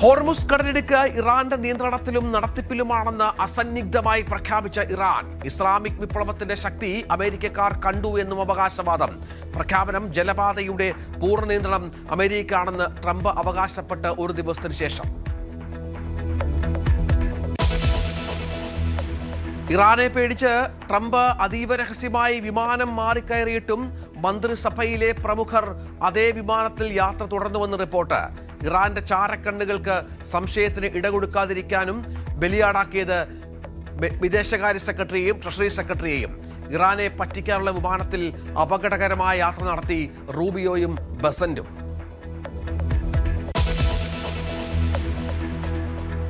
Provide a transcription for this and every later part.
Hormuz കടലിടുക്ക് ഇറാന്റെ നിയന്ത്രണത്തിലും നടത്തിപ്പിലുമാണെന്ന് അസന്നിഗ്ധമായി പ്രഖ്യാപിച്ച ഇറാൻ ഇസ്ലാമിക് വിപ്ലവത്തിന്റെ ശക്തി അമേരിക്കക്കാർ കണ്ടു എന്നും അവകാശവാദം. പ്രഖ്യാപനം ജലപാതയുടെ പൂർണ്ണ നിയന്ത്രണം അമേരിക്കയാണെന്ന് ട്രംപ് അവകാശപ്പെട്ട് ഒരു ദിവസത്തിന് ശേഷം. ഇറാനെ പേടിച്ച് ട്രംപ് അതീവ രഹസ്യമായി വിമാനം മാറിക്കയറിയിട്ടും മന്ത്രിസഭയിലെ പ്രമുഖർ അതേ വിമാനത്തിൽ യാത്ര തുടർന്നുവെന്ന് റിപ്പോർട്ട്. ഇറാന്റെ ചാരക്കണ്ണുകൾക്ക് സംശയത്തിന് ഇടകൊടുക്കാതിരിക്കാനും ബലിയാടാക്കിയത് വിദേശകാര്യ സെക്രട്ടറിയെയും ട്രഷറി സെക്രട്ടറിയെയും. ഇറാനെ പറ്റിക്കാനുള്ള വിമാനത്തിൽ അപകടകരമായ യാത്ര നടത്തി റൂബിയോയും ബസന്റും.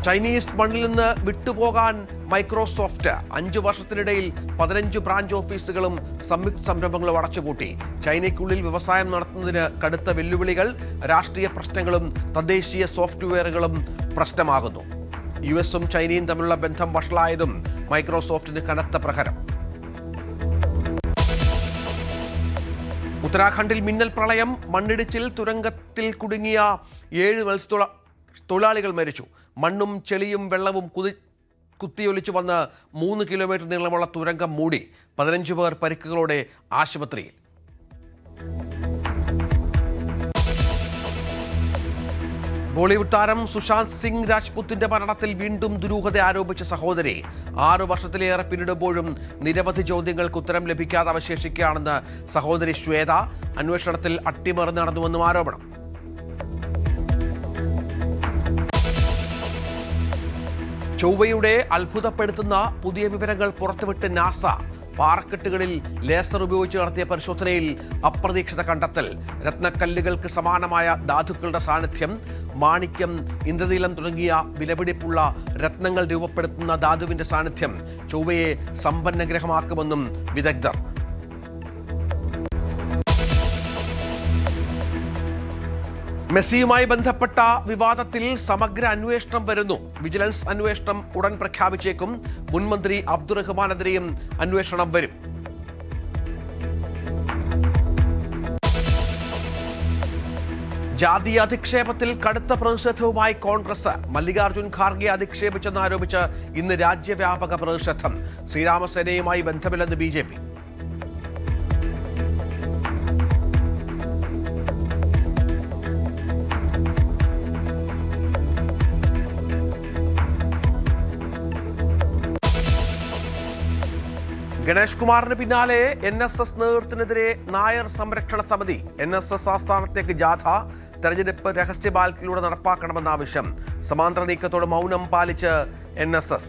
ചൈനീസ് മണ്ണിൽ നിന്ന് വിട്ടുപോകാൻ മൈക്രോസോഫ്റ്റ് 5 വർഷത്തിനിടയിൽ 15 ബ്രാഞ്ച് ഓഫീസുകളും സംയുക്ത സംരംഭങ്ങളും അടച്ചുപൂട്ടി. ചൈനയ്ക്കുള്ളിൽ വ്യവസായം നടത്തുന്നതിന് കടുത്ത വെല്ലുവിളികൾ, രാഷ്ട്രീയ പ്രശ്നങ്ങളും തദ്ദേശീയ സോഫ്റ്റ്വെയറുകളും പ്രശ്നമാകുന്നു. യുഎസും ചൈനയും തമ്മിലുള്ള ബന്ധം വഷളായതും മൈക്രോസോഫ്റ്റിന് കനത്ത പ്രഹരം. ഉത്തരാഖണ്ഡിൽ മിന്നൽ പ്രളയം, മണ്ണിടിച്ചിൽ, തുരങ്കത്തിൽ കുടുങ്ങിയ 7 മത്സ്യത്തൊഴിലാളികൾ മരിച്ചു. മണ്ണും ചെളിയും വെള്ളവും കുത്തിയൊലിച്ചു വന്ന് 3 കിലോമീറ്റർ നീളമുള്ള തുരങ്കം മൂടി. 15 പേർ പരിക്കുകളോടെ ആശുപത്രിയിൽ. ബോളിവുഡ് താരം സുശാന്ത് സിംഗ് രാജ്പുത്തിന്റെ മരണത്തിൽ വീണ്ടും ദുരൂഹത ആരോപിച്ച സഹോദരി. 6 വർഷത്തിലേറെ പിന്നിടുമ്പോഴും നിരവധി ചോദ്യങ്ങൾക്ക് ഉത്തരം ലഭിക്കാതെ അവശേഷിക്കുകയാണെന്ന് സഹോദരി ശ്വേത. അന്വേഷണത്തിൽ അട്ടിമറി നടന്നുവെന്നും ആരോപണം. ചൊവ്വയുടെ അത്ഭുതപ്പെടുത്തുന്ന പുതിയ വിവരങ്ങൾ പുറത്തുവിട്ട് നാസ. പാറക്കെട്ടുകളിൽ ലേസർ ഉപയോഗിച്ച് നടത്തിയ പരിശോധനയിൽ അപ്രതീക്ഷിത കണ്ടെത്തൽ. രത്നക്കല്ലുകൾക്ക് സമാനമായ ധാതുക്കളുടെ സാന്നിധ്യം. മാണിക്യം, ഇന്ദ്രനീലം തുടങ്ങിയ വിലപിടിപ്പുള്ള രത്നങ്ങൾ രൂപപ്പെടുത്തുന്ന ധാതുവിന്റെ സാന്നിധ്യം ചൊവ്വയെ സമ്പന്ന ഗ്രഹമാക്കുമെന്നും വിദഗ്ധർ. മെസ്സിയുമായി ബന്ധപ്പെട്ട വിവാദത്തിൽ സമഗ്ര അന്വേഷണം വരുന്നു. വിജിലൻസ് അന്വേഷണം ഉടൻ പ്രഖ്യാപിച്ചേക്കും. മുൻമന്ത്രി അബ്ദുറഹ്മാനെതിരെയും അന്വേഷണം വരും. ജാതീയ അധിക്ഷേപത്തിൽ കടുത്ത പ്രതിഷേധവുമായി കോൺഗ്രസ്. മല്ലികാർജ്ജുൻ ഖാർഗെ അധിക്ഷേപിച്ചെന്നാരോപിച്ച് ഇന്ന് രാജ്യവ്യാപക പ്രതിഷേധം. ശ്രീരാമസേനയുമായി ബന്ധമില്ലെന്ന് BJP. ഗണേഷ് കുമാറിന് പിന്നാലെ NSS നേതൃത്വത്തിനെതിരെ നായർ സംരക്ഷണ സമിതി. NSS ആസ്ഥാനത്തേക്ക് ജാഥ. തെരഞ്ഞെടുപ്പ് രഹസ്യ ബാലറ്റിലൂടെ നടപ്പാക്കണമെന്ന ആവശ്യം. സമാന്തര നീക്കത്തോട് മൗനം പാലിച്ച് NSS.